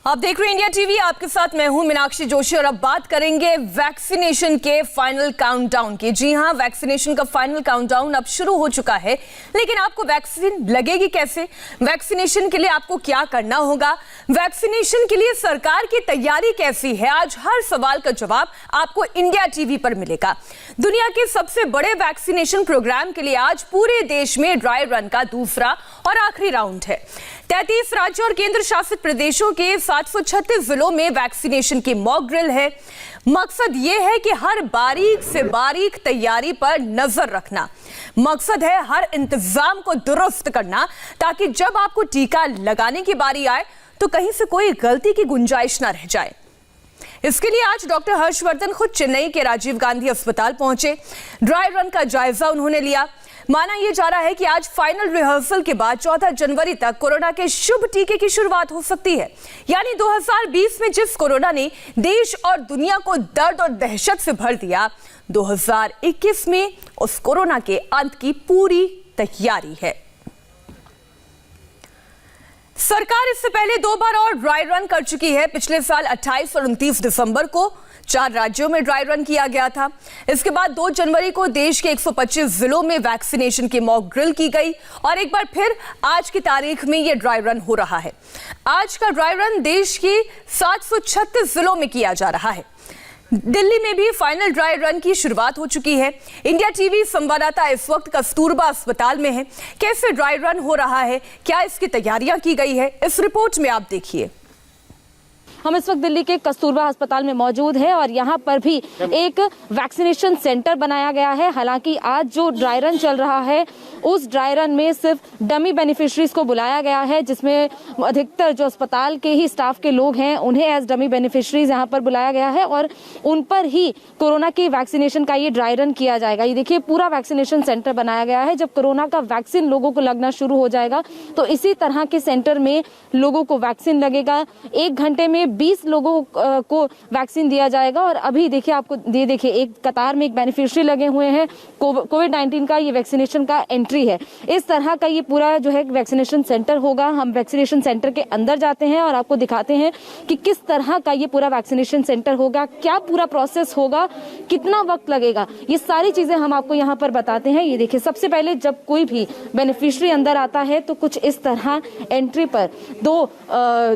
आप देख रहे हैं इंडिया टीवी, आपके साथ मैं हूं मीनाक्षी जोशी और अब बात करेंगे वैक्सीनेशन के फाइनल काउंटडाउन की। जी हां, वैक्सीनेशन का फाइनल काउंटडाउन अब शुरू हो चुका है, लेकिन आपको वैक्सीन लगेगी कैसे? वैक्सीनेशन के लिए आपको क्या करना होगा? वैक्सीनेशन के लिए सरकार की तैयारी कैसी है? आज हर सवाल का जवाब आपको इंडिया टीवी पर मिलेगा। दुनिया के सबसे बड़े वैक्सीनेशन प्रोग्राम के लिए आज पूरे देश में ड्राई रन का दूसरा और आखिरी राउंड है। 33 राज्यों और केंद्र शासित प्रदेशों के 736 जिलों में वैक्सीनेशन की मॉक ड्रिल है। मकसद यह है कि हर बारीक से बारीक तैयारी पर नजर रखना। मकसद है हर इंतजाम को दुरुस्त करना, ताकि जब आपको टीका लगाने की बारी आए तो कहीं से कोई गलती की गुंजाइश ना रह जाए। इसके लिए आज डॉक्टर हर्षवर्धन खुद चेन्नई के राजीव गांधी अस्पताल पहुंचे। ड्राई रन का जायजा उन्होंने लिया। माना यह जा रहा है कि आज फाइनल रिहर्सल के बाद 14 जनवरी तक कोरोना के शुभ टीके की शुरुआत हो सकती है। यानी 2020 में जिस कोरोना ने देश और दुनिया को दर्द और दहशत से भर दिया, 2021 में उस कोरोना के अंत की पूरी तैयारी है। सरकार इससे पहले 2 बार और ड्राई रन कर चुकी है। पिछले साल 28 और 29 दिसंबर को 4 राज्यों में ड्राई रन किया गया था। इसके बाद 2 जनवरी को देश के 125 जिलों में वैक्सीनेशन की मॉक ड्रिल की गई और एक बार फिर आज की तारीख में यह ड्राई रन हो रहा है। आज का ड्राई रन देश के 736 जिलों में किया जा रहा है। दिल्ली में भी फाइनल ड्राई रन की शुरुआत हो चुकी है। इंडिया टीवी संवाददाता इस वक्त कस्तूरबा अस्पताल में है। कैसे ड्राई रन हो रहा है, क्या इसकी तैयारियां की गई है, इस रिपोर्ट में आप देखिए। हम इस वक्त दिल्ली के कस्तूरबा अस्पताल में मौजूद हैं और यहाँ पर भी एक वैक्सीनेशन सेंटर बनाया गया है। हालांकि आज जो ड्राई रन चल रहा है उस ड्राई रन में सिर्फ डमी बेनिफिशरीज को बुलाया गया है, जिसमें अधिकतर जो अस्पताल के ही स्टाफ के लोग हैं उन्हें एज डमी बेनिफिशरीज यहाँ पर बुलाया गया है और उन पर ही कोरोना की वैक्सीनेशन का ये ड्राई रन किया जाएगा। ये देखिए, पूरा वैक्सीनेशन सेंटर बनाया गया है। जब कोरोना का वैक्सीन लोगों को लगना शुरू हो जाएगा तो इसी तरह के सेंटर में लोगों को वैक्सीन लगेगा। 1 घंटे में 20 लोगों को वैक्सीन दिया जाएगा। और अभी देखिए, आपको ये देखिए, एक कतार में एक बेनिफिशियरी लगे हुए हैं। कोविड-19 का ये वैक्सीनेशन का एंट्री है। इस तरह का ये पूरा जो है वैक्सीनेशन सेंटर होगा। हम वैक्सीनेशन सेंटर के अंदर जाते हैं और आपको दिखाते हैं कि किस तरह का ये पूरा वैक्सीनेशन सेंटर होगा, क्या पूरा प्रोसेस होगा, कितना वक्त लगेगा, ये सारी चीजें हम आपको यहाँ पर बताते हैं। ये देखिए, सबसे पहले जब कोई भी बेनिफिशियरी अंदर आता है तो कुछ इस तरह एंट्री पर 2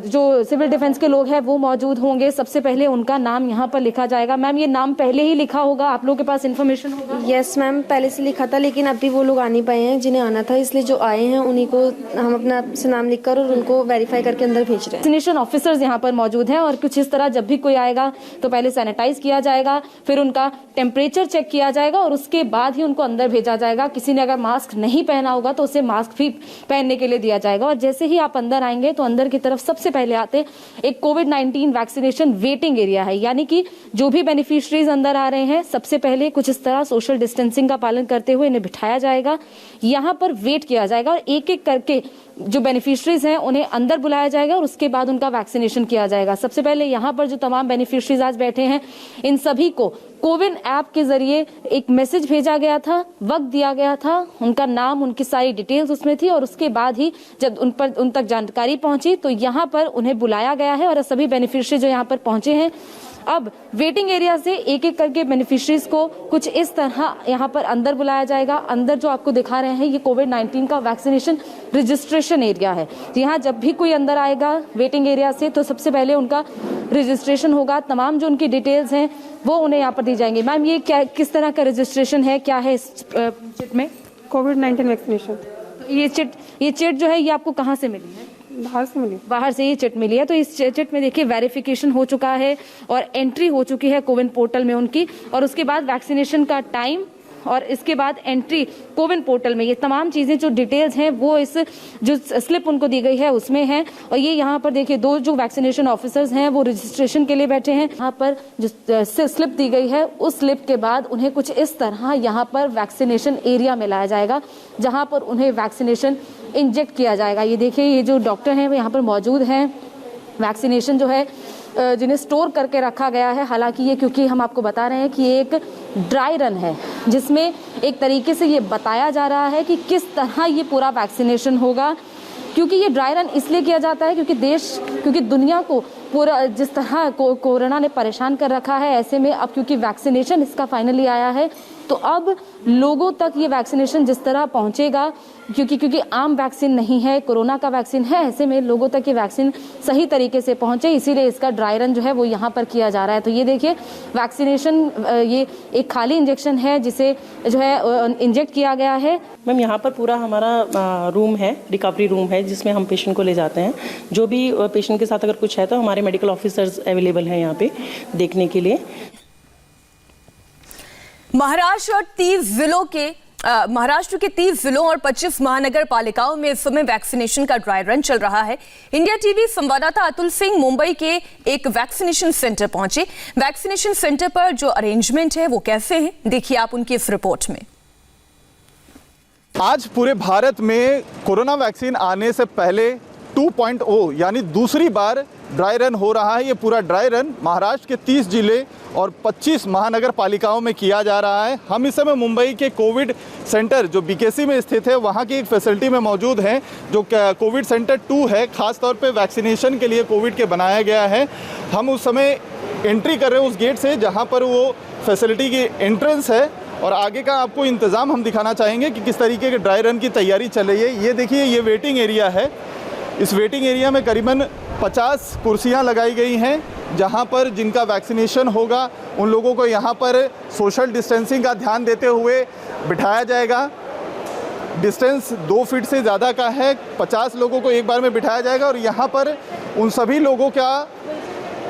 जो सिविल डिफेंस के लोग हैं वो मौजूद होंगे। सबसे पहले उनका नाम यहाँ पर लिखा जाएगा। मैम, ये नाम पहले ही लिखा होगा, आप लोगों के पास इन्फॉर्मेशन होगा? यस मैम, पहले से लिखा था, लेकिन अभी वो लोग आ नहीं पाए हैं जिन्हें आना था, इसलिए जो आए हैं उन्हीं को हम अपना नाम लिखकर और उनको वेरीफाई करके अंदर भेज रहे हैं। वैक्सीनेशन ऑफिसर्स यहाँ पर मौजूद हैं और कुछ इस तरह जब भी कोई आएगा तो पहले सैनिटाइज किया जाएगा, फिर उनका टेम्परेचर चेक किया जाएगा और उसके बाद ही उनको अंदर भेजा जाएगा। किसी ने अगर मास्क नहीं पहना होगा तो उसे मास्क भी पहनने के लिए दिया जाएगा। और जैसे ही आप अंदर आएंगे तो अंदर की तरफ सबसे पहले आते एक कोविड-19 वैक्सीनेशन वेटिंग एरिया है। यानी कि जो भी बेनिफिशरीज अंदर आ रहे हैं, सबसे पहले कुछ इस तरह सोशल डिस्टेंसिंग का पालन करते हुए इन्हें बिठाया जाएगा, यहाँ पर वेट किया जाएगा और एक एक करके जो बेनिफिशरीज हैं उन्हें अंदर बुलाया जाएगा और उसके बाद उनका वैक्सीनेशन किया जाएगा। सबसे पहले यहाँ पर जो तमाम बेनिफिशरीज आज बैठे हैं, इन सभी को कोविन ऐप के जरिए एक मैसेज भेजा गया था, वक्त दिया गया था, उनका नाम, उनकी सारी डिटेल्स उसमें थी और उसके बाद ही जब उन तक जानकारी पहुंची तो यहाँ पर उन्हें बुलाया गया है और सभी बेनिफिशरी जो यहाँ पर पहुंचे हैं, अब वेटिंग एरिया से एक एक करके बेनिफिशरीज को कुछ इस तरह यहाँ पर अंदर बुलाया जाएगा। अंदर जो आपको दिखा रहे हैं ये कोविड-19 का वैक्सीनेशन रजिस्ट्रेशन एरिया है। यहाँ जब भी कोई अंदर आएगा वेटिंग एरिया से तो सबसे पहले उनका रजिस्ट्रेशन होगा। तमाम जो उनकी डिटेल्स हैं वो उन्हें यहाँ पर दी जाएंगी। मैम, ये क्या, किस तरह का रजिस्ट्रेशन है, क्या है इस चिट में? कोविड-19 वैक्सीनेशन। ये चिट जो है ये आपको कहाँ से मिली है? बाहर से मिली। बाहर से ये चिट मिली है। तो इस चिट में देखिए वेरिफिकेशन हो चुका है और एंट्री हो चुकी है कोविन पोर्टल में उनकी, और उसके बाद वैक्सीनेशन का टाइम और इसके बाद एंट्री कोविन पोर्टल में। ये तमाम चीजें जो डिटेल्स हैं वो इस जो स्लिप उनको दी गई है उसमें है। और ये यहाँ पर देखिए 2 जो वैक्सीनेशन ऑफिसर्स हैं वो रजिस्ट्रेशन के लिए बैठे हैं। यहाँ पर जो स्लिप दी गई है उस स्लिप के बाद उन्हें कुछ इस तरह यहाँ पर वैक्सीनेशन एरिया में लाया जाएगा, जहाँ पर उन्हें वैक्सीनेशन इंजेक्ट किया जाएगा। ये देखिए, ये जो डॉक्टर हैं वो यहाँ पर मौजूद हैं। वैक्सीनेशन जो है जिन्हें स्टोर करके रखा गया है। हालांकि ये, क्योंकि हम आपको बता रहे हैं कि ये एक ड्राई रन है जिसमें एक तरीके से ये बताया जा रहा है कि किस तरह ये पूरा वैक्सीनेशन होगा। क्योंकि ये ड्राई रन इसलिए किया जाता है क्योंकि दुनिया को पूरा जिस तरह कोरोना ने परेशान कर रखा है, ऐसे में अब क्योंकि वैक्सीनेशन इसका फाइनली आया है, तो अब लोगों तक ये वैक्सीनेशन जिस तरह पहुंचेगा, क्योंकि आम वैक्सीन नहीं है, कोरोना का वैक्सीन है, ऐसे में लोगों तक ये वैक्सीन सही तरीके से पहुंचे, इसीलिए इसका ड्राई रन जो है वो यहाँ पर किया जा रहा है। तो ये देखिए वैक्सीनेशन, ये एक खाली इंजेक्शन है जिसे जो है इंजेक्ट किया गया है। मैम यहाँ पर पूरा हमारा रूम है, रिकवरी रूम है, जिसमें हम पेशेंट को ले जाते हैं। जो भी पेशेंट के साथ अगर कुछ है तो हमारे मेडिकल ऑफिसर्स अवेलेबल हैं यहाँ पे देखने के लिए। महाराष्ट्र के 30 जिलों और 25 महानगर पालिकाओं में इस समय वैक्सीनेशन का ड्राई रन चल रहा है। इंडिया टीवी संवाददाता अतुल सिंह मुंबई के एक वैक्सीनेशन सेंटर पहुंचे। वैक्सीनेशन सेंटर पर जो अरेंजमेंट है वो कैसे हैं, देखिए आप उनकी इस रिपोर्ट में। आज पूरे भारत में कोरोना वैक्सीन आने से पहले 2.0 यानी दूसरी बार ड्राई रन हो रहा है। ये पूरा ड्राई रन महाराष्ट्र के 30 जिले और 25 महानगर पालिकाओं में किया जा रहा है। हम इस समय मुंबई के कोविड सेंटर जो बीकेसी में स्थित है वहाँ की एक फैसिलिटी में मौजूद हैं, जो कोविड सेंटर 2 है, खास तौर पे वैक्सीनेशन के लिए कोविड के बनाया गया है। हम उस समय एंट्री कर रहे हैं उस गेट से जहाँ पर वो फैसिलिटी की एंट्रेंस है, और आगे का आपको इंतज़ाम हम दिखाना चाहेंगे कि किस तरीके के ड्राई रन की तैयारी चल रही है। ये देखिए, ये वेटिंग एरिया है। इस वेटिंग एरिया में करीबन 50 कुर्सियां लगाई गई हैं, जहां पर जिनका वैक्सीनेशन होगा उन लोगों को यहां पर सोशल डिस्टेंसिंग का ध्यान देते हुए बिठाया जाएगा। डिस्टेंस 2 फीट से ज़्यादा का है। 50 लोगों को एक बार में बिठाया जाएगा और यहाँ पर उन सभी लोगों का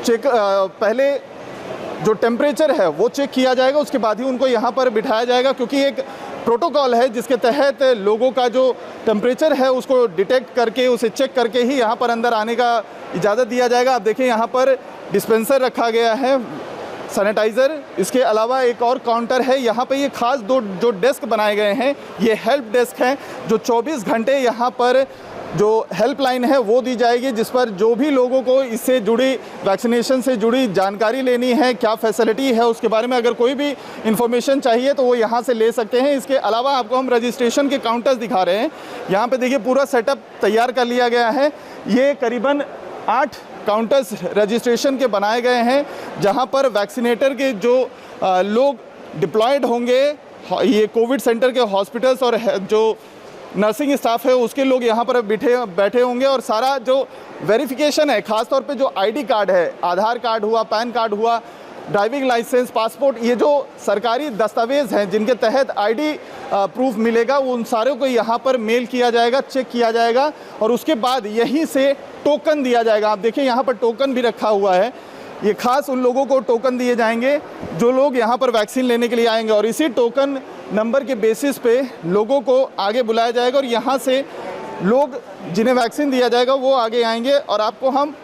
चेक, पहले जो टेम्परेचर है वो चेक किया जाएगा, उसके बाद ही उनको यहाँ पर बिठाया जाएगा, क्योंकि एक प्रोटोकॉल है जिसके तहत लोगों का जो टेम्परेचर है उसको डिटेक्ट करके, उसे चेक करके ही यहाँ पर अंदर आने का इजाज़त दिया जाएगा। आप देखिए यहाँ पर डिस्पेंसर रखा गया है, सैनिटाइज़र, इसके अलावा एक और काउंटर है। यहाँ पे ये खास दो जो डेस्क बनाए गए हैं, ये हेल्प डेस्क हैं, जो 24 घंटे यहाँ पर जो हेल्पलाइन है वो दी जाएगी, जिस पर जो भी लोगों को इससे जुड़ी, वैक्सीनेशन से जुड़ी जानकारी लेनी है, क्या फैसिलिटी है उसके बारे में अगर कोई भी इंफॉर्मेशन चाहिए तो वो यहाँ से ले सकते हैं। इसके अलावा आपको हम रजिस्ट्रेशन के काउंटर्स दिखा रहे हैं। यहाँ पे देखिए पूरा सेटअप तैयार कर लिया गया है। ये करीबन 8 काउंटर्स रजिस्ट्रेशन के बनाए गए हैं, जहाँ पर वैक्सीनेटर के जो लोग डिप्लॉयड होंगे, ये कोविड सेंटर के हॉस्पिटल्स और जो नर्सिंग स्टाफ है उसके लोग यहाँ पर बैठे होंगे, और सारा जो वेरिफिकेशन है, ख़ास तौर पे जो आईडी कार्ड है, आधार कार्ड हुआ, पैन कार्ड हुआ, ड्राइविंग लाइसेंस, पासपोर्ट, ये जो सरकारी दस्तावेज़ हैं जिनके तहत आईडी प्रूफ मिलेगा, उन सारों को यहाँ पर मेल किया जाएगा, चेक किया जाएगा, और उसके बाद यहीं से टोकन दिया जाएगा। आप देखिए यहाँ पर टोकन भी रखा हुआ है। ये खास उन लोगों को टोकन दिए जाएंगे जो लोग यहाँ पर वैक्सीन लेने के लिए आएंगे, और इसी टोकन नंबर के बेसिस पे लोगों को आगे बुलाया जाएगा, और यहाँ से लोग जिन्हें वैक्सीन दिया जाएगा वो आगे आएंगे। और आपको हम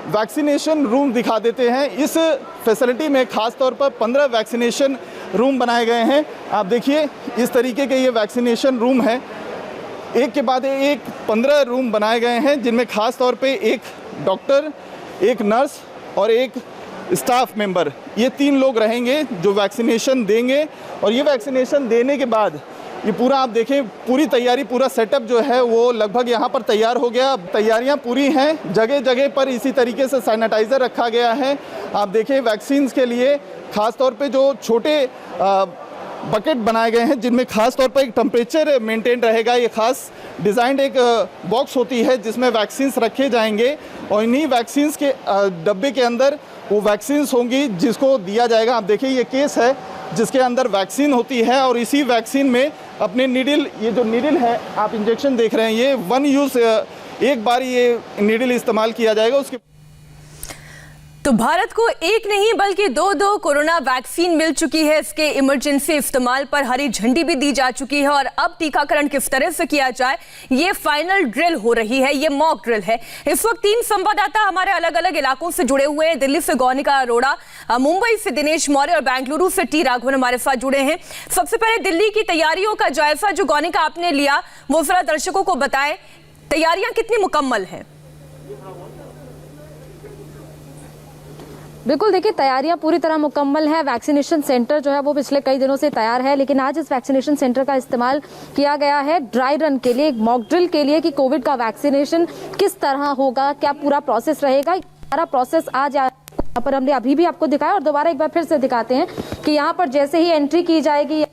वैक्सीनेशन रूम दिखा देते हैं। इस फैसिलिटी में ख़ास तौर पर 15 वैक्सीनेशन रूम बनाए गए हैं। आप देखिए इस तरीके के ये वैक्सीनेशन रूम है, एक के बाद एक 15 रूम बनाए गए हैं, जिनमें ख़ास तौर पे एक डॉक्टर, एक नर्स और एक स्टाफ मेंबर, ये 3 लोग रहेंगे जो वैक्सीनेशन देंगे। और ये वैक्सीनेशन देने के बाद ये पूरा आप देखें, पूरी तैयारी, पूरा सेटअप जो है वो लगभग यहाँ पर तैयार हो गया। तैयारियाँ पूरी हैं, जगह जगह पर इसी तरीके से सैनिटाइज़र रखा गया है। आप देखें वैक्सीन के लिए ख़ास तौर पे जो छोटे बकेट बनाए गए हैं, जिनमें ख़ास तौर पर एक टेम्परेचर मेंटेन रहेगा। ये ख़ास डिज़ाइंड एक बॉक्स होती है जिसमें वैक्सीन्स रखे जाएंगे, और इन्हीं वैक्सीन्स के डब्बे के अंदर वो वैक्सीन्स होंगी जिसको दिया जाएगा। आप देखिए ये केस है जिसके अंदर वैक्सीन होती है, और इसी वैक्सीन में अपने नीडल, ये जो नीडल है आप इंजेक्शन देख रहे हैं, ये 1 यूज़, एक बार ये नीडल इस्तेमाल किया जाएगा। उसके तो भारत को एक नहीं बल्कि 2 कोरोना वैक्सीन मिल चुकी है। इसके इमरजेंसी इस्तेमाल पर हरी झंडी भी दी जा चुकी है, और अब टीकाकरण किस तरह से किया जाए ये फाइनल ड्रिल हो रही है, ये मॉक ड्रिल है। इस वक्त 3 संवाददाता हमारे अलग अलग इलाकों से जुड़े हुए हैं। दिल्ली से गौनिका अरोड़ा, मुंबई से दिनेश मौर्य और बेंगलुरु से टी राघवन हमारे साथ जुड़े हैं। सबसे पहले दिल्ली की तैयारियों का जायजा जो गौनिका आपने लिया वो जरा दर्शकों को बताएं, तैयारियां कितनी मुकम्मल हैं? बिल्कुल, देखिए तैयारियां पूरी तरह मुकम्मल है। वैक्सीनेशन सेंटर जो है वो पिछले कई दिनों से तैयार है, लेकिन आज इस वैक्सीनेशन सेंटर का इस्तेमाल किया गया है ड्राई रन के लिए, एक मॉक ड्रिल के लिए कि कोविड का वैक्सीनेशन किस तरह होगा, क्या पूरा प्रोसेस रहेगा। सारा प्रोसेस आज यहाँ पर हमने अभी भी आपको दिखाया और दोबारा एक बार फिर से दिखाते हैं कि यहाँ पर जैसे ही एंट्री की जाएगी,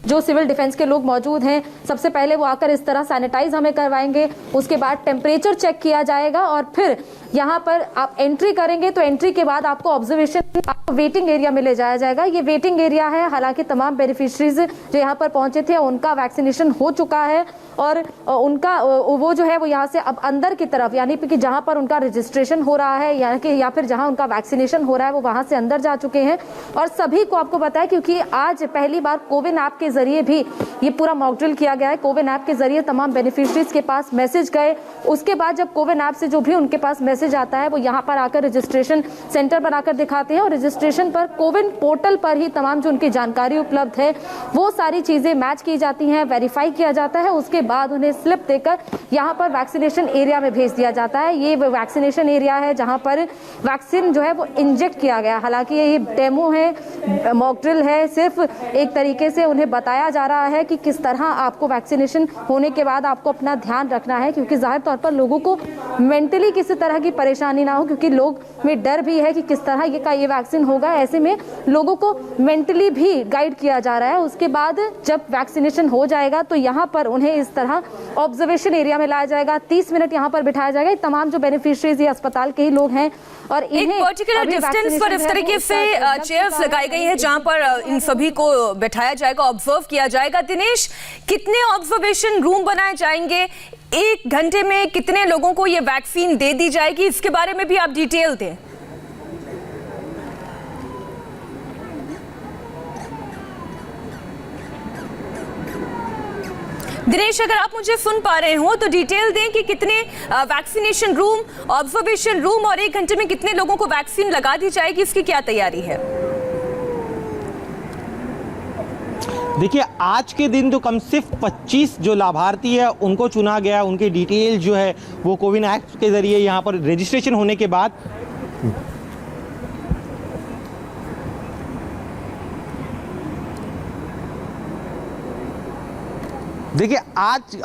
जो सिविल डिफेंस के लोग मौजूद हैं सबसे पहले वो आकर इस तरह सैनिटाइज हमें करवाएंगे, उसके बाद टेम्परेचर चेक किया जाएगा और फिर यहाँ पर आप एंट्री करेंगे तो एंट्री के बाद आपको ऑब्जर्वेशन वेटिंग एरिया में ले जाया जाएगा। ये वेटिंग एरिया है, हालांकि तमाम बेनिफिशरीज जो यहाँ पर पहुंचे थे उनका वैक्सीनेशन हो चुका है और उनका वो जो है वो यहाँ से अब अंदर की तरफ, यानी कि जहाँ पर उनका रजिस्ट्रेशन हो रहा है या फिर जहाँ उनका वैक्सीनेशन हो रहा है वो वहाँ से अंदर जा चुके हैं। और सभी को आपको बताया, क्योंकि आज पहली बार कोविन ऐप के जरिए भी ये पूरा मॉक ड्रिल किया गया है। कोविन ऐप के जरिए तमाम बेनिफिशरीज के पास मैसेज गए, उसके बाद जब कोविन ऐप से जो भी उनके पास मैसेज आता है वो यहाँ पर आकर रजिस्ट्रेशन सेंटर पर आकर दिखाते हैं और रजिस्ट्रेशन पर कोविन पोर्टल पर ही तमाम जो उनकी जानकारी उपलब्ध है वो सारी चीजें मैच की जाती हैं, वेरीफाई किया जाता है। उसके बाद उन्हें स्लिप देकर यहाँ पर वैक्सीनेशन एरिया में भेज दिया जाता है। ये वैक्सीनेशन एरिया है जहाँ पर वैक्सीन जो है वो इंजेक्ट किया गया। हालांकि ये डेमो है, मॉक ड्रिल है, सिर्फ एक तरीके से उन्हें बताया जा रहा है कि किस तरह आपको वैक्सीनेशन होने के बाद आपको अपना ध्यान रखना है, क्योंकि जाहिर तौर पर लोगों को मेंटली किसी तरह की परेशानी ना हो, क्योंकि लोग में डर भी है कि किस तरह ये वैक्सीन होगा। ऐसे में लोगों को मेंटली भी गाइड किया जा रहा है। उसके बाद जब वैक्सीनेशन हो जाएगा तो यहाँ पर उन्हें इस तरह ऑब्जर्वेशन एरिया में लाया जाएगा, 30 मिनट यहाँ पर बिठाया जाएगा। तमाम जो बेनिफिशरीज ये अस्पताल के ही लोग हैं और एक पर्टिकुलर डिस्टेंस पर इस तरीके से चेयर्स लगाई गई है जहां पर इन सभी को बैठाया जाएगा, ऑब्जर्व किया जाएगा। दिनेश, कितने ऑब्जर्वेशन रूम बनाए जाएंगे, एक घंटे में कितने लोगों को ये वैक्सीन दे दी जाएगी, इसके बारे में भी आप डिटेल दें। दिनेश, अगर आप मुझे सुन पा रहे हो तो डिटेल दें कि कितने वैक्सीनेशन रूम, ऑब्जर्वेशन रूम और एक घंटे में कितने लोगों को वैक्सीन लगा दी जाएगी, इसकी क्या तैयारी है? देखिए, आज के दिन तो कम सिर्फ 25 जो लाभार्थी है उनको चुना गया। उनकी डिटेल जो है वो कोविन ऐप के जरिए यहाँ पर रजिस्ट्रेशन होने के बाद देखिए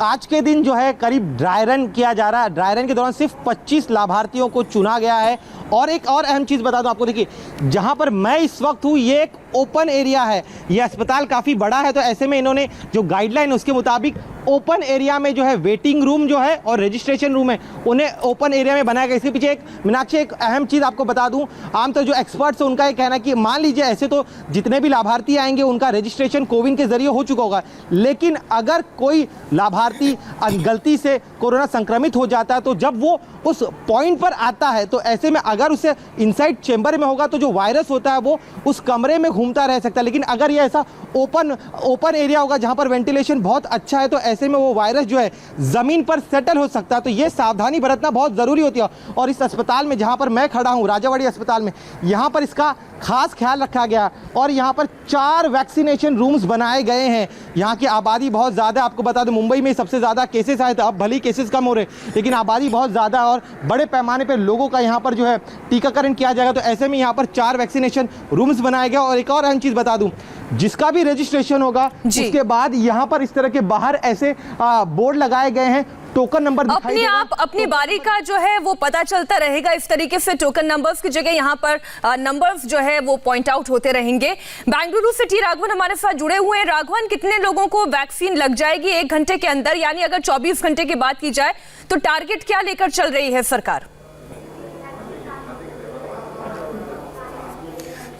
आज के दिन जो है करीब ड्राई रन किया जा रहा है। ड्राई रन के दौरान सिर्फ 25 लाभार्थियों को चुना गया है। और एक और अहम चीज़ बता दूं आपको, देखिए जहां पर मैं इस वक्त हूं ये एक ओपन एरिया है, ये अस्पताल काफ़ी बड़ा है, तो ऐसे में इन्होंने जो गाइडलाइन उसके मुताबिक ओपन एरिया में जो है वेटिंग रूम जो है और रजिस्ट्रेशन रूम है उन्हें ओपन एरिया में बनाया गया। इसके पीछे एक मीनाक्षी एक अहम चीज़ आपको बता दूं, आमतौर जो एक्सपर्ट्स हैं उनका ये कहना है कि मान लीजिए ऐसे तो जितने भी लाभार्थी आएंगे उनका रजिस्ट्रेशन कोविन के जरिए हो चुका होगा, लेकिन अगर कोई लाभार्थी गलती से कोरोना संक्रमित हो जाता है तो जब वो उस पॉइंट पर आता है तो ऐसे में अगर उसे इनसाइड चेंबर में होगा तो जो वायरस होता है वो उस कमरे में घूमता रह सकता है। लेकिन अगर ये ऐसा ओपन एरिया होगा जहां पर वेंटिलेशन बहुत अच्छा है तो ऐसे में वो वायरस जो है ज़मीन पर सेटल हो सकता है। तो ये सावधानी बरतना बहुत ज़रूरी होती है। और इस अस्पताल में जहां पर मैं खड़ा हूं, राजावाड़ी अस्पताल में, यहाँ पर इसका खास ख्याल रखा गया और यहाँ पर 4 वैक्सीनेशन रूम्स बनाए गए हैं। यहाँ की आबादी बहुत ज़्यादा, आपको बता दें मुंबई में सबसे ज़्यादा केसेस आए थे, अब भले केसेस कम हो रहे लेकिन आबादी बहुत ज़्यादा और बड़े पैमाने पर लोगों का यहाँ पर जो है टीकाकरण किया जाएगा। तो ऐसे में यहाँ पर 4 वैक्सीनेशन रूम्स बनाए गए। और एक और अहम चीज़ बता दूँ, जिसका भी रजिस्ट्रेशन होगा उसके बाद यहाँ पर इस तरह के बाहर ऐसे बोर्ड लगाए गए हैं, टोकन नंबर अपने आप अपनी बारी का जो है वो पता चलता रहेगा। इस तरीके से टोकन नंबर्स की जगह यहाँ पर नंबर्स जो है वो पॉइंट आउट होते रहेंगे। बेंगलुरु से टी राघवन हमारे साथ जुड़े हुए हैं। राघवन, कितने लोगों को वैक्सीन लग जाएगी एक घंटे के अंदर, यानी अगर 24 घंटे की बात की जाए तो टारगेट क्या लेकर चल रही है सरकार?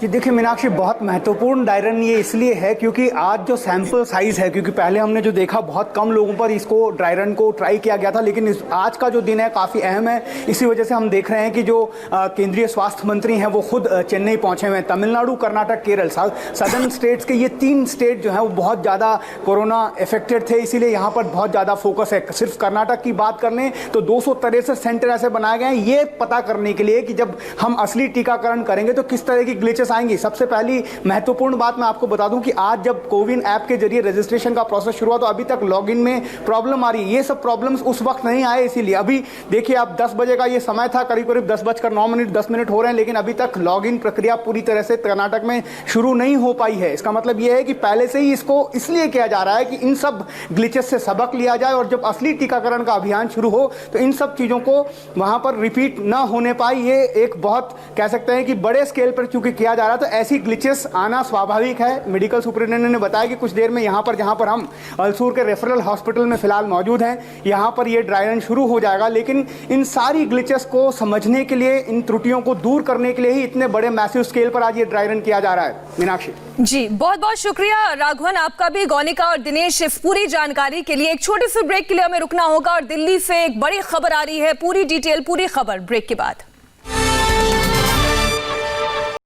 जी देखिए मीनाक्षी, बहुत महत्वपूर्ण ड्राई रन ये इसलिए है क्योंकि आज जो सैंपल साइज़ है, क्योंकि पहले हमने जो देखा बहुत कम लोगों पर इसको ड्राई रन को ट्राई किया गया था, लेकिन आज का जो दिन है काफ़ी अहम है। इसी वजह से हम देख रहे हैं कि जो केंद्रीय स्वास्थ्य मंत्री हैं वो खुद चेन्नई पहुंचे हुए हैं। तमिलनाडु, कर्नाटक, केरल, सदर्न स्टेट्स के ये 3 स्टेट जो हैं वो बहुत ज़्यादा कोरोना इफेक्टेड थे, इसीलिए यहाँ पर बहुत ज़्यादा फोकस है। सिर्फ कर्नाटक की बात कर लें तो 263 सेंटर ऐसे बनाए गए हैं ये पता करने के लिए कि जब हम असली टीकाकरण करेंगे तो किस तरह की ग्लिचेस ग्लिचेस आएंगी। सबसे पहली महत्वपूर्ण बात मैं आपको बता दूं कि आज जब कोविन ऐप के जरिए रजिस्ट्रेशन का प्रोसेस शुरू हुआ तो अभी तक लॉगिन में प्रॉब्लम आ रही है। ये सब प्रॉब्लम्स उस वक्त नहीं आए, इसीलिए अभी देखिए आप 10 बजे का ये समय था, करीब करीब 10:09 हो रहे हैं, लेकिन अभी तक लॉगिन प्रक्रिया पूरी तरह से कर्नाटक में शुरू नहीं हो पाई है। इसका मतलब ये है कि पहले से ही इसको इसलिए किया जा रहा है कि इन सब ग्लिचेस से सबक लिया जाए और जब असली टीकाकरण का अभियान शुरू हो तो इन सब चीजों को वहां पर रिपीट ना होने पाए। ये एक बहुत कह सकते हैं कि बड़े स्केल पर चूंकि किया जा रहा है तो ऐसी ग्लिचेस आना स्वाभाविक है। मेडिकल सुपरिटेंडेंट ने बताया कि कुछ देर में यहां पर जहां पर हम अलसूर के रेफरल हॉस्पिटल में फिलहाल मौजूद हैं, यहां पर ये ड्राई रन शुरू हो जाएगा। लेकिन इन सारी ग्लिचेस को समझने के लिए, इन त्रुटियों को दूर करने के लिए ही इतने बड़े मैसिव स्केल पर आज ये ड्राई रन किया जा रहा है। मीनाक्षी जी, बहुत बहुत शुक्रिया राघवन आपका भी, गौनिका और दिनेश, इस पूरी जानकारी के लिए। एक छोटे से ब्रेक के लिए हमें रुकना होगा और दिल्ली से एक बड़ी खबर आ रही है, पूरी डिटेल, पूरी खबर ब्रेक के बाद।